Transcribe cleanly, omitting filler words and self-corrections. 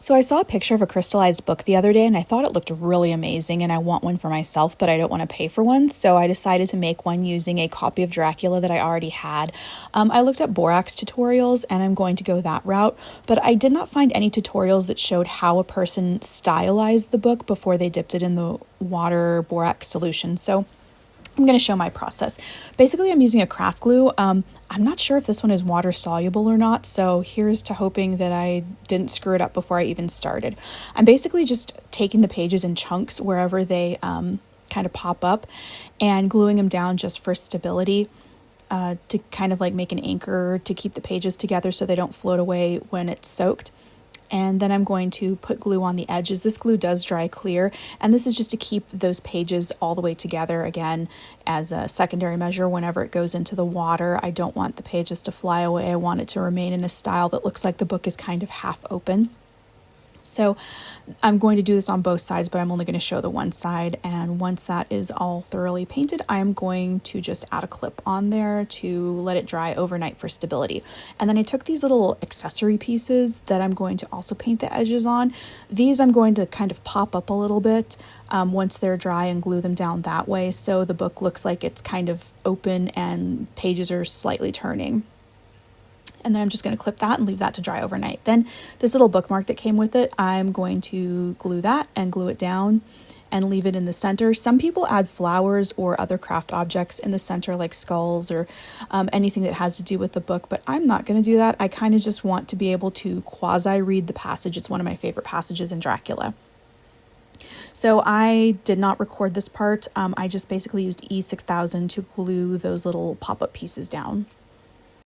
So I saw a picture of a crystallized book the other day and I thought it looked really amazing and I want one for myself, but I don't want to pay for one. So I decided to make one using a copy of Dracula that I already had. I looked up borax tutorials and I'm going to go that route, but I did not find any tutorials that showed how a person stylized the book before they dipped it in the water borax solution. So I'm going to show my process. Basically, I'm using a craft glue. I'm not sure if this one is water soluble or not, so here's to hoping that I didn't screw it up before I even started. I'm basically just taking the pages in chunks wherever they kind of pop up and gluing them down just for stability, to kind of like make an anchor to keep the pages together so they don't float away when it's soaked. And then I'm going to put glue on the edges. This glue does dry clear, and this is just to keep those pages all the way together, again, as a secondary measure whenever it goes into the water. I don't want the pages to fly away. I want it to remain in a style that looks like the book is kind of half open. So I'm going to do this on both sides, but I'm only going to show the one side. And once that is all thoroughly painted, I'm going to just add a clip on there to let it dry overnight for stability. And then I took these little accessory pieces that I'm going to also paint the edges on. These I'm going to kind of pop up a little bit once they're dry and glue them down that way, so the book looks like it's kind of open and pages are slightly turning. And then I'm just going to clip that and leave that to dry overnight. Then this little bookmark that came with it, I'm going to glue that and glue it down and leave it in the center. Some people add flowers or other craft objects in the center, like skulls or anything that has to do with the book, but I'm not going to do that. I kind of just want to be able to quasi-read the passage. It's one of my favorite passages in Dracula. So I did not record this part. I just basically used E6000 to glue those little pop-up pieces down.